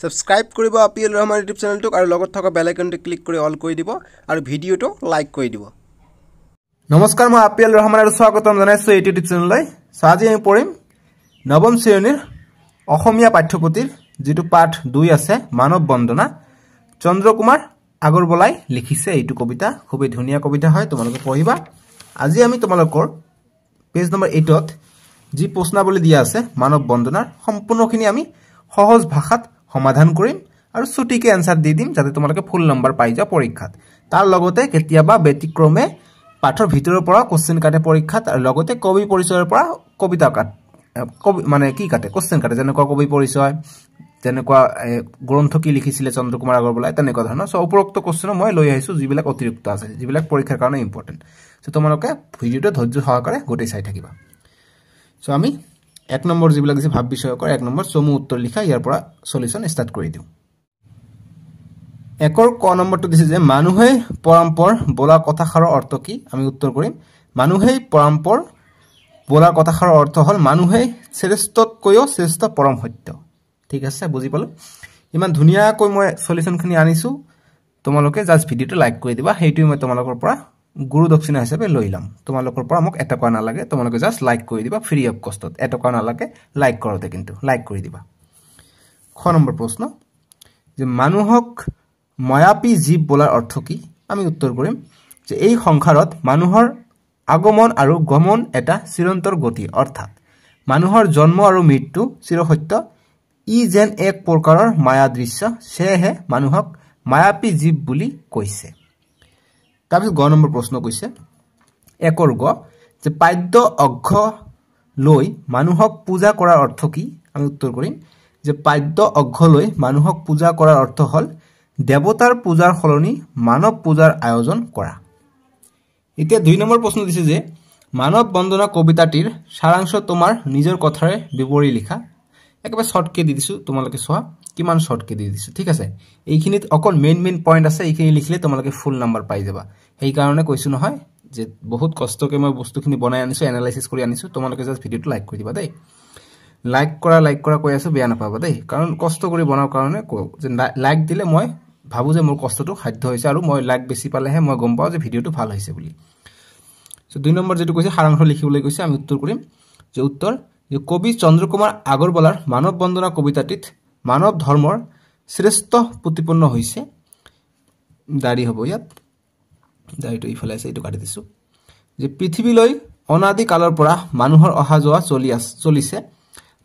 Subscribe কৰিব IPL Rahman YouTube চেনেলটোক আৰু লগত থকা বেল আইকনটো ক্লিক কৰি অল কৰি দিব আৰু ভিডিঅটো লাইক কৰি দিব। নমস্কাৰ, মই আপিএল ৰহমান আৰু স্বাগতম জনাইছো এই ইউটিউব চেনেললৈ। আজি আমি পঢ়িম নৱম শ্ৰেণীৰ অসমীয়া পাঠ্যপুথিৰ যেটো পাঠ 2 আছে মানৱ বন্দনা। চন্দ্ৰকুমাৰ আগৰৱালাই লিখিছে এইটো কবিতা, খুবই ধুনীয়া কবিতা হয়, তোমালোকে পঢ়িবা। আজি আমি তোমালোকৰ পেজ নম্বৰ 8ত যি প্ৰশ্নাৱলী দিয়া আছে মানৱ বন্দনাৰ সম্পূৰ্ণখিনি আমি সহজ ভাষাত সমাধান কৰিম আৰু ছুটিকে আনসাৰ দি দিম যাতে তোমালোকে ফুল নম্বৰ পাই যাও পৰীক্ষাত। তাৰ লগতে কেতিয়াবা ব্যতিক্ৰমে পাঠৰ ভিতৰৰ পৰা কোশ্চেন কাটে পৰীক্ষাত আৰু লগতে কবি পৰিচয়ৰ পৰা কবিতা কাটে, মানে কি কাটে কোশ্চেন কাটে, যেনেকুৱা কবি পৰিচয়, যেনেকুৱা গ্ৰন্থ কি লিখিছিলে চন্দ্ৰকুমাৰ আগৰৱালাই, তেনেকুৱা ধৰণৰ। সো উপৰোক্ত কোশ্চেন মই লৈ আহিছো যিবিলাক অতিৰিক্ত আছে, যিবিলাক পৰীক্ষাৰ কাৰণে ইম্পৰ্টেন্ট। সো তোমালোকে ভিডিওটো ধৈৰ্য সহকাৰে গোটেই চাই থাকিবা। সো আমি 1 নম্বৰ যিবিলাক আছে ভাব বিষয়কৰ 1 নম্বৰ চমু উত্তৰ লিখা, ইয়াৰ পৰা সলিউশন স্টাৰ্ট কৰি দিও। 1ৰ ক নম্বৰটো দিছে যে মানুহে পৰম্পৰ বোলা কথাষাৰৰ অৰ্থ কি? আমি উত্তৰ কৰিম মানুহে পৰম্পৰ বোলা কথাষাৰৰ অৰ্থ হল মানুহে শ্ৰেষ্ঠতকৈও শ্ৰেষ্ঠ পৰম সত্য। ঠিক আছে, বুজি পালো। ইমান ধুনীয়াকৈ মই সলিউশনখিনি আনিছো, তোমালোকে জাস্ট ভিডিওটো লাইক কৰি দিবা। হেইটোই মই তোমালোকৰ পৰা গুৰু দক্ষিণা হিচাপে লৈ লম। তোমালোকৰ পৰা মোক এটকা নালাগে, তোমালোকে জাস্ট লাইক কৰি দিবা ফ্ৰী অফ কষ্টত, এটকা নালাগে লাইক কৰোতে, কিন্তু লাইক কৰি দিবা। খ নম্বৰ প্ৰশ্ন যে মানুহক মায়াপী জীৱ বোলাৰ অৰ্থ কি? আমি উত্তৰ কৰিম যে এই সংসাৰত মানুহৰ আগমন আৰু গমন এটা চিৰন্তৰ গতি, অৰ্থাৎ মানুহৰ জন্ম আৰু মৃত্যু চিৰসত্য, ই যেন এক প্ৰকাৰৰ মায়া দৃশ্য, সেয়েহে মানুহক মায়াপী জীৱ বুলি কৈছে। তাৰপিছত গ নম্বৰ প্ৰশ্ন কৈছে 1ৰ গ যে পাদ্য অঘ্য লৈ মানুহক পূজা কৰাৰ অৰ্থ কি? আমি উত্তৰ কৰিম যে পাদ্য অঘ্য লৈ মানুহক পূজা কৰাৰ অৰ্থ হল দেৱতাৰ পূজাৰ সলনি মানৱ পূজাৰ আয়োজন কৰা। এতিয়া 2 নম্বৰ প্ৰশ্ন দিছে যে মানৱ বন্দনা কবিতাটিৰ সাৰাংশ তোমাৰ নিজৰ কথাৰে বিৱৰি লিখা। একেবাৰে শৰ্টকে দি দিছো, তোমালোকে চোৱা কিমান শৰ্টকে দি দিছো। ঠিক আছে, এইখিনিত অকল মেইন পইণ্ট আছে, এইখিনি লিখিলে তোমালোকে ফুল নম্বৰ পাই যাবা। সেই কাৰণে কৈছো নহয় যে বহুত কষ্টকে মই বস্তুখিনি বনাই আনিছো, এনালাইসিস কৰি আনিছো। তোমালোকে জাস্ট ভিডিওটো লাইক কৰি দিবা দেই। লাইক কৰা কৈ আছো, বেয়া নাপাবা দেই, কাৰণ কষ্ট কৰি বনাৰ কাৰণে যে লাইক দিলে মই ভাবো যে মোৰ কষ্টটো সাধ্য হৈছে আৰু মই লাইক বেছি পালেহে মই গম পাওঁ যে ভিডিওটো ভাল হৈছে বুলি। সো 2 নম্বৰ যেটো কৈছে সাৰাংশ লিখিবলৈ কৈছে, আমি উত্তৰ কৰিম যে উত্তৰ যে কবি চন্দ্ৰকুমাৰ আগৰৱালাৰ মানৱ বন্দনা কবিতাটিত মানৱ ধৰ্মৰ শ্ৰেষ্ঠ প্ৰতিপন্ন হৈছে। দাড়ি হ'ব ইয়াত, দাড়িটো ইফালে আছে, এইটো কাটি দিছো। যে পৃথিৱীলৈ অনাদি কালৰ পৰা মানুহৰ অহা যোৱা চলিছে,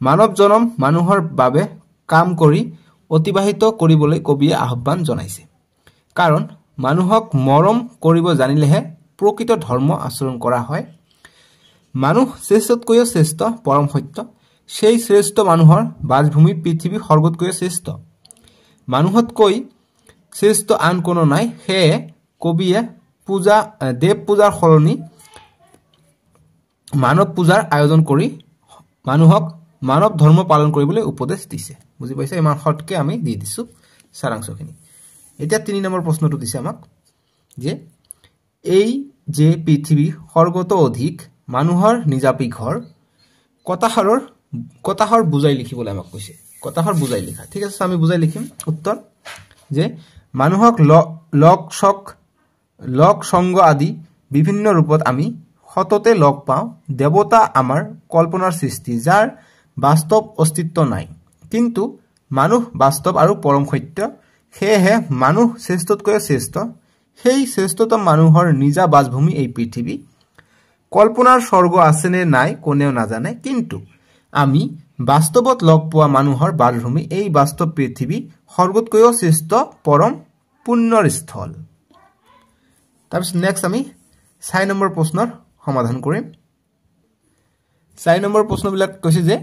মানৱ জনম মানুহৰ বাবে কাম কৰি অতিবাহিত কৰিবলৈ কবিয়ে আহ্বান জনাইছে। কাৰণ মানুহক মৰম কৰিব জানিলেহে প্ৰকৃত ধৰ্ম আচৰণ কৰা হয়। মানুহ শ্ৰেষ্ঠতকৈও শ্ৰেষ্ঠ পৰম সত্য, সেই শ্ৰেষ্ঠ মানুহৰ বাসভূমি পৃথিৱী সৰ্বতকৈও শ্ৰেষ্ঠ। মানুহতকৈ শ্ৰেষ্ঠ আন কোনো নাই, সেয়ে কবিয়ে দেৱ পূজাৰ সলনি মানৱ পূজাৰ আয়োজন কৰি মানুহক মানৱ ধৰ্ম পালন কৰিবলৈ উপদেশ দিছে। বুজি পাইছা? ইমান শৰ্টকে আমি দি দিছো সাৰাংশখিনি। এতিয়া 3 নম্বৰ প্ৰশ্নটো দিছে আমাক যে এই যে পৃথিৱী স্বৰ্গত অধিক মানুহৰ নিজাপি ঘৰ, কথাষাৰ বুজাই লিখিবলৈ আমাক কৈছে। কথাষাৰ বুজাই লিখা। ঠিক আছে, আমি বুজাই লিখিম। উত্তৰ যে মানুহক লগ সংগ আদি বিভিন্ন ৰূপত আমি সততে লগ পাওঁ। দেৱতা আমাৰ কল্পনাৰ সৃষ্টি, যাৰ বাস্তৱ অস্তিত্ব নাই, কিন্তু মানুহ বাস্তৱ আৰু পৰম সত্য, সেয়েহে মানুহ শ্ৰেষ্ঠতকৈ শ্ৰেষ্ঠ। সেই শ্ৰেষ্ঠতম মানুহৰ নিজা বাসভূমি এই পৃথিৱী। কল্পনাৰ স্বৰ্গ আছে নে নাই কোনেও নাজানে, কিন্তু আমি বাস্তৱত লগ পোৱা মানুহৰ বাসভূমি এই বাস্তৱ পৃথিৱী স্বৰ্গতকৈও শ্ৰেষ্ঠ পৰম পুণ্যৰ স্থল। তাৰপিছত নেক্সট আমি 4 নম্বৰ প্ৰশ্নৰ সমাধান কৰিম। 4 নম্বৰ প্ৰশ্নবিলাক কৈছে যে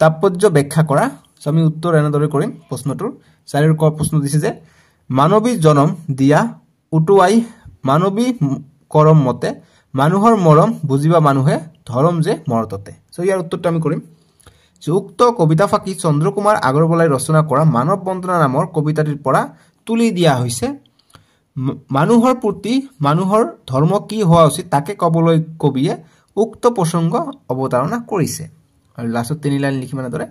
তাৎপৰ্য ব্যাখ্যা কৰা। আমি উত্তৰ এনেদৰে কৰিম প্ৰশ্নটোৰ। 4ৰ ক প্ৰশ্ন দিছে যে মানৱী জনম দিয়া উটুৱাই মানৱী কৰম মতে, মানুহৰ মৰম বুজিবা মানুহে ধৰম যে মৰততে। সো ইয়াৰ উত্তৰটো আমি কৰিম যে উক্ত কবিতা ফাঁকি চন্দ্ৰকুমাৰ আগৰৱালাই ৰচনা কৰা মানৱ বন্দনা নামৰ কবিতাটিৰ পৰা তুলি দিয়া হৈছে। মানুহৰ প্ৰতি মানুহৰ ধৰ্ম কি হোৱা উচিত তাকে কবলৈ কবিয়ে উক্ত প্ৰসংগ অৱতাৰণা কৰিছে। আৰু লাষ্টত 3 লাইন লিখিম এনেদৰে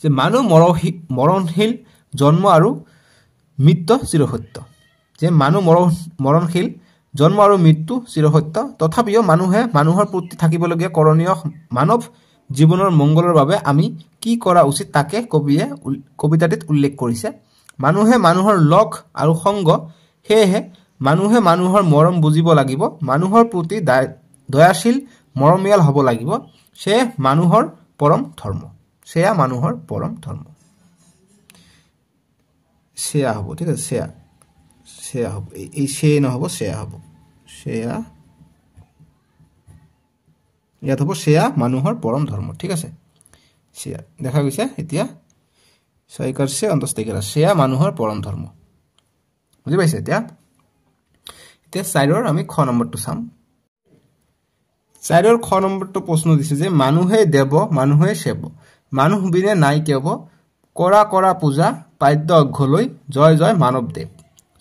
যে মানুহ মৰণশীল জন্ম আৰু মৃত্যু চিৰসত্য যে মানুহ মৰণশীল জন্ম আৰু মৃত্যু চিৰসত্য তথাপিও মানুহে মানুহৰ প্ৰতি থাকিবলগীয়া কৰণীয় মানৱ জীৱনৰ মংগলৰ বাবে আমি কি কৰা উচিত তাকে কবিয়ে কবিতাটিত উল্লেখ কৰিছে মানুহে মানুহৰ লগ আৰু সংগ হেহে মানুহে মানুহৰ মৰম বুজিব লাগিব মানুহৰ প্ৰতি দয়াশীল মৰমীয়াল হ'ব লাগিব সেয়া মানুহৰ পৰম ধৰ্ম সেয়া মানুহৰ পৰম ধৰ্ম সেয়া হ'ব ঠিক আছে সেয়া হ'ব এই সে নহ'ব সেয়া হ'ব সেয়া ইয়াত হ'ব সেয়া মানুহৰ পৰম ধৰ্ম ঠিক আছে সেয়া দেখা গৈছে এতিয়া সৈকাৰছে অন্তস্তিকেৰা সেয়া মানুহৰ পৰম ধৰ্ম বুজি পাইছে এতিয়া চাইডৰ আমি খ নম্বৰটো চাম চাইডৰ খ নম্বৰটো প্ৰশ্ন দিছে যে মানুহে দেৱ মানুহে সেৱ মানুহ বিনে নাই কেৱ কৰা কৰা পূজা পাদ্য অঘ্যলৈ জয় জয় মানৱদেৱ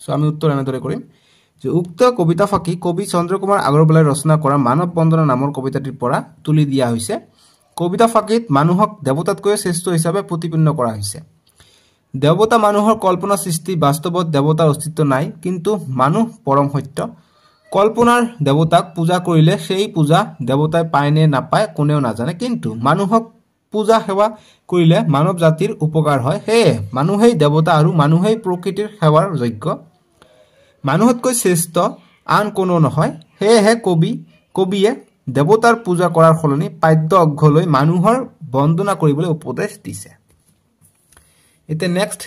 সো আমি উত্তৰ এনেদৰে কৰিম যে উক্ত কবিতা ফাঁকি কবি চন্দ্ৰকুমাৰ আগৰৱালাই ৰচনা কৰা মানৱ বন্দনা নামৰ কবিতাটিৰ পৰা তুলি দিয়া হৈছে কবিতা ফাঁকিত মানুহক দেৱতাতকৈ শ্ৰেষ্ঠ হিচাপে প্ৰতিপন্ন কৰা হৈছে দেৱতা মানুহৰ কল্পনা সৃষ্টি বাস্তৱত দেৱতাৰ অস্তিত্ব নাই কিন্তু মানুহ পৰম সত্য কল্পনাৰ দেৱতাক পূজা কৰিলে সেই পূজা দেৱতাই পায় নে নাপায় কোনেও নাজানে কিন্তু মানুহক পূজা সেৱা কৰিলে মানৱ জাতিৰ উপকাৰ হয় সেয়ে মানুহেই দেৱতা আৰু মানুহেই প্ৰকৃতিৰ সেৱাৰ যোগ্য মানুহতকৈ শ্ৰেষ্ঠ আন কোনো নহয় সেয়েহে কবিয়ে দেৱতাৰ পূজা কৰাৰ সলনি পাদ্য অঘ্যলৈ মানুহৰ বন্দনা কৰিবলৈ উপদেশ দিছে এতিয়া নেক্সট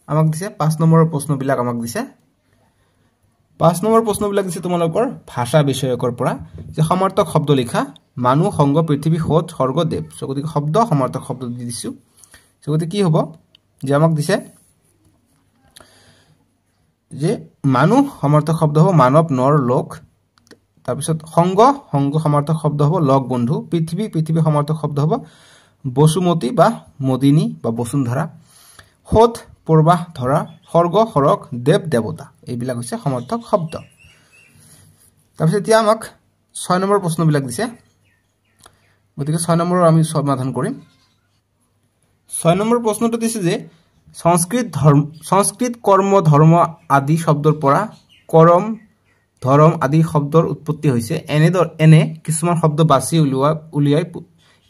আমাক দিছে 5 নম্বৰৰ প্ৰশ্নবিলাক আমাক দিছে 5 নম্বৰ প্ৰশ্নবিলাক দিছে তোমালোকৰ ভাষা বিষয়কৰ পৰা যে সমাৰ্থক শব্দ লিখা মানুহ সংগ পৃথিৱী হোত স্বৰ্গ দেৱ গতিকে শব্দ সমাৰ্থক শব্দ দি দিছো গতিকে কি হ'ব যে আমাক দিছে যে মানুহ সমাৰ্থক শব্দ হ'ব মানৱ নৰ লোক তাৰপিছত সংগ সমাৰ্থক শব্দ হ'ব লগ বন্ধু পৃথিৱী সমাৰ্থক শব্দ হ'ব বসুমতী বা মদিনী বা বসুন্ধৰা হোত প্ৰবাহ ধৰা স্বৰ্গ সৰক দেৱ দেৱতা এইবিলাক হৈছে সমাৰ্থক শব্দ তাৰপিছত এতিয়া আমাক 6 নম্বৰ প্ৰশ্নবিলাক দিছে গতিকে 6 নম্বৰৰ আমি সমাধান কৰিম 6 নম্বৰ প্ৰশ্নটো দিছে যে সংস্কৃত কৰ্ম ধৰ্ম আদি শব্দৰ পৰা কৰম ধৰম আদি শব্দৰ উৎপত্তি হৈছে এনে কিছুমান শব্দ বাছি উলিয়াই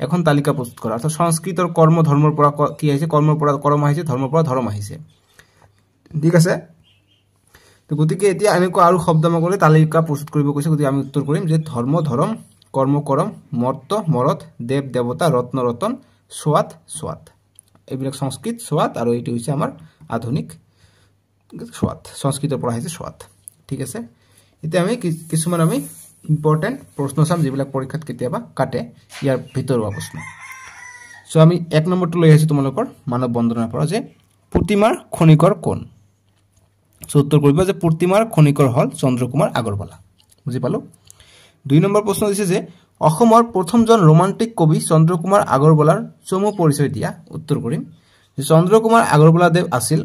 এখন তালিকা প্ৰস্তুত কৰা অৰ্থাৎ সংস্কৃতৰ কৰ্ম ধৰ্মৰ পৰা কি আহিছে কৰ্মৰ পৰা কৰম আহিছে ধৰ্মৰ পৰা ধৰ্ম আহিছে ঠিক আছে তো গতিকে এতিয়া এনেকুৱা আৰু শব্দ মগলে তালিকা প্ৰস্তুত কৰিব কৈছে গতিকে আমি উত্তৰ কৰিম যে ধৰ্ম ধৰম কৰ্ম কৰম মৰ্ত মৰত দেৱ দেৱতা ৰত্ন ৰতন সোৱাত সোৱাত এইবিলাক সংস্কৃত সোৱাত আৰু এইটো হৈছে আমাৰ আধুনিক সোৱাত সংস্কৃতৰ পৰা আহিছে সোৱাত ঠিক আছে এতিয়া আমি কিছুমান আমি ইম্পৰ্টেন্ট প্ৰশ্ন চাম যিবিলাক পৰীক্ষাত কেতিয়াবা কাটে ইয়াৰ ভিতৰুৱা প্ৰশ্ন সো আমি 1 নম্বৰটো লৈ আহিছো তোমালোকৰ মানৱ বন্দনাৰ পৰা যে প্ৰতিমাৰ খনিকৰ কোন সো উত্তৰ কৰিব যে প্ৰতিমাৰ খনিকৰ হল চন্দ্ৰকুমাৰ আগৰৱালা বুজি পালো 2 নম্বৰ প্ৰশ্ন দিছে যে অসমৰ প্ৰথমজন ৰোমান্টিক কবি চন্দ্ৰকুমাৰ আগৰৱালাৰ চমু পৰিচয় দিয়া উত্তৰ কৰিম যে চন্দ্ৰকুমাৰ আগৰৱালা দেৱ আছিল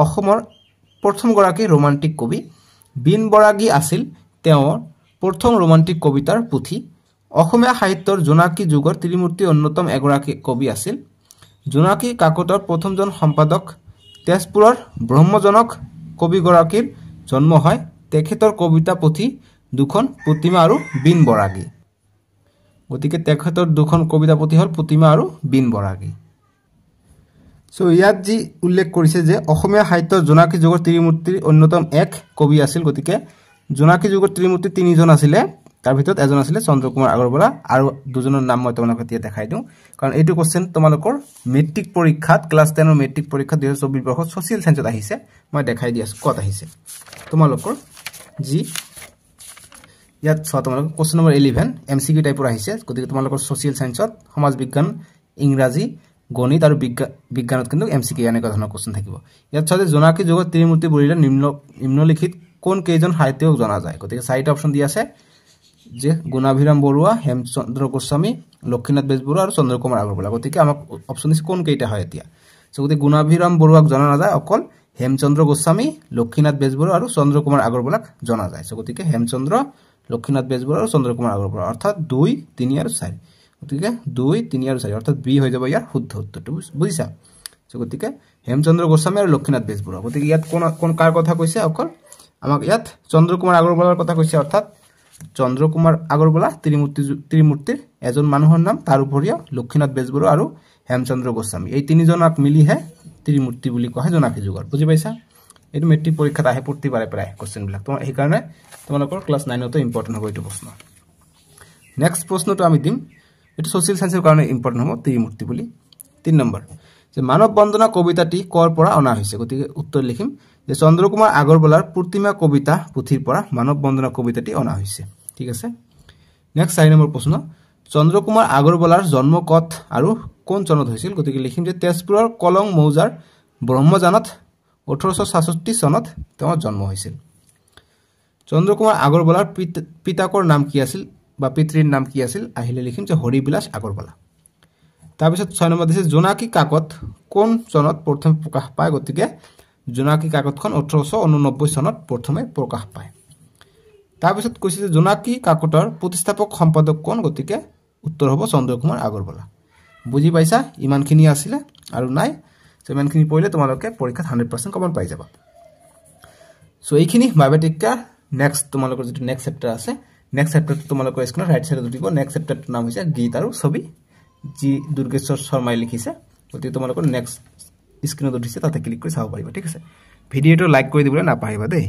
অসমৰ প্ৰথম গৰাকী ৰোমান্টিক কবি বিন বৰাগী আছিল তেওঁৰ প্ৰথম ৰোমান্টিক কবিতাৰ পুথি অসমীয়া সাহিত্যৰ জোনাকী যুগৰ ত্ৰিমূৰ্তি অন্যতম এগৰাকী কবি আছিল জোনাকী কাকতৰ প্ৰথমজন সম্পাদক তেজপুৰৰ ব্ৰহ্মজনক কবিগৰাকীৰ জন্ম হয় তেখেতৰ কবিতা পুথি দুখন প্ৰতিমা আৰু বিন বৰাগী গতিকে তেখেতৰ দুখন কবিতা পুথি হল প্ৰতিমা আৰু বিন বৰাগী সো ইয়াত যি উল্লেখ কৰিছে যে অসমীয়া সাহিত্যৰ জোনাকী যুগৰ ত্ৰিমূৰ্তিৰ অন্যতম এক কবি আছিল গতিকে জোনাকী যুগৰ ত্ৰিমূৰ্তি তিনিজন আছিল তাৰ ভিতৰত এজন আছিল চন্দ্ৰকুমাৰ আগৰৱালা আৰু দুজনৰ নাম মই তোমালোকক এতিয়া দেখাই দিওঁ কাৰণ এইটো কোশ্চেন তোমালোকৰ মেট্ৰিক পৰীক্ষাত ক্লাছ 10 ৰ মেট্ৰিক পৰীক্ষা 2024 বৰ্ষত সোশ্যাল সায়েন্সত আহিছে মই দেখাই দি আছো কত আহিছে তোমালোকৰ যি ইয়াত তোমালোকৰ কোশ্চেন নম্বৰ 11 এমসিকিউ টাইপৰ আহিছে গতিকে তোমালোকৰ সোশ্যাল সায়েন্সত সমাজ বিজ্ঞান ইংৰাজী গণিত আৰু বিজ্ঞানত কিন্তু এমসিকিউ এনেকুৱা ধৰণৰ কোশ্চেন থাকিব ইয়াত চালে জোনাকী যুগৰ ত্ৰিমূৰ্তি বুলিলে নিম্নলিখিত কোন কেইজন সাহিত্যিকক জনা যায় গতিকে চাৰিটা অপচন দি আছে যে গুণাভিৰাম বৰুৱা হেমচন্দ্ৰ গোস্বামী লক্ষীনাথ বেজবৰুৱা আৰু চন্দ্ৰকুমাৰ আগৰৱালা গতিকে আমাক অপচন দিছে কোন কেইটা হয় এতিয়া সো গতিকে গুণাভিৰাম বৰুৱাক জনা নাযায় অকল হেমচন্দ্ৰ গোস্বামী লক্ষীনাথ বেজবৰুৱা আৰু চন্দ্ৰকুমাৰ আগৰৱালাক জনা যায় সো গতিকে হেমচন্দ্ৰ লক্ষীনাথ বেজবৰুৱা আৰু চন্দ্ৰকুমাৰ আগৰৱালা অৰ্থাৎ 2 3 আৰু 4 গতিকে 2 3 আৰু 4 অৰ্থাৎ বি হৈ যাব ইয়াৰ শুদ্ধ উত্তৰটো বুজিছা গতিকে হেমচন্দ্ৰ গোস্বামী আৰু লক্ষীনাথ বেজবৰুৱা গতিকে ইয়াত কোন কাৰ কথা কৈছে অকল আমাক ইয়াত চন্দ্ৰকুমাৰ আগৰৱালাৰ কথা কৈছে অৰ্থাৎ চন্দ্ৰকুমাৰ আগৰৱালা ত্ৰিমূৰ্তিৰ এজন মানুহৰ নাম তাৰ উপৰিও লক্ষীনাথ বেজবৰুৱা আৰু হেমচন্দ্ৰ গোস্বামী এই তিনিজনক মিলিহে ত্ৰিমূৰ্তি বুলি কোৱা হয় জোনাকী যুগৰ বুজি পাইছা এইটো মেট্ৰিক পৰীক্ষাত আহে প্ৰতিবাৰে প্ৰায় কোশ্চেন বিলাক তোমাৰ এই কাৰণে তোমালোকৰ ক্লাস 9 তে ইম্পৰ্টেন্ট হ'ব এইটো প্ৰশ্ন নেক্সট প্ৰশ্নটো আমি দিম এটো সোশ্যাল সায়েন্সৰ কাৰণে ইম্পৰ্টেন্ট হ'ব ত্ৰিমূৰ্তি বুলি 3 নম্বৰ যে মানৱ বন্দনা কবিতাটি কৰ পৰা অনা হৈছে গতিকে উত্তৰ লিখিম যে চন্দ্ৰকুমাৰ আগৰৱালাৰ প্ৰতিমা কবিতা পুথিৰ পৰা মানৱ বন্দনা কবিতাটি অনা হৈছে ঠিক আছে নেক্সট 4 নম্বৰ প্ৰশ্ন চন্দ্ৰকুমাৰ আগৰৱালাৰ জন্ম কত আৰু কোন চনত হৈছিল গতিকে লিখিম যে তেজপুৰৰ কলং মৌজাৰ ব্ৰহ্মজানত 1866 চনত তেওঁৰ জন্ম হৈছিল চন্দ্ৰকুমাৰ আগৰৱালাৰ পিতাকৰ নাম কি আছিল বা পিতৃৰ নাম কি আছিল আহিলে লিখিম যে হৰিবিলাস আগৰৱালা তাৰ পিছত 6 নম্বৰ দিছে জোনাকী কাকত কোন চনত প্ৰথম প্ৰকাশ পায় গতিকে জোনাকী কাকতখন 1889 চনত প্ৰথমে প্ৰকাশ পায় তাৰ পিছত কৈছে যে জোনাকী কাকতৰ প্ৰতিষ্ঠাপক সম্পাদক কোন গতিকে উত্তৰ হ'ব চন্দ্ৰকুমাৰ আগৰৱালা বুজি পাইছা ইমানখিনি আছিল আৰু নাই ইমানখিনি পঢ়িলে তোমালোকে পৰীক্ষাত 100% কমন পাই যাবা সো এইখিনি বায়োমেট্ৰিকা নেক্সট তোমালোকৰ যেটো নেক্সট চেপ্টাৰ আছে নেক্সট চেপ্টাৰ তোমালোকৰ স্ক্ৰিনৰ ৰাইট সাইডত দিব নেক্সট চেপ্টাৰটোৰ নাম হৈছে গীত আৰু ছবি জি দুৰ্গেশ্বৰ শৰ্মাই লিখিছে গতিকে তোমালোকৰ নেক্সট স্ক্ৰিনত দিছে তাতে ক্লিক কৰি চাব পাৰিবা ঠিক আছে ভিডিওটো লাইক কৰি দিবলৈ নাপাহৰিবা দেই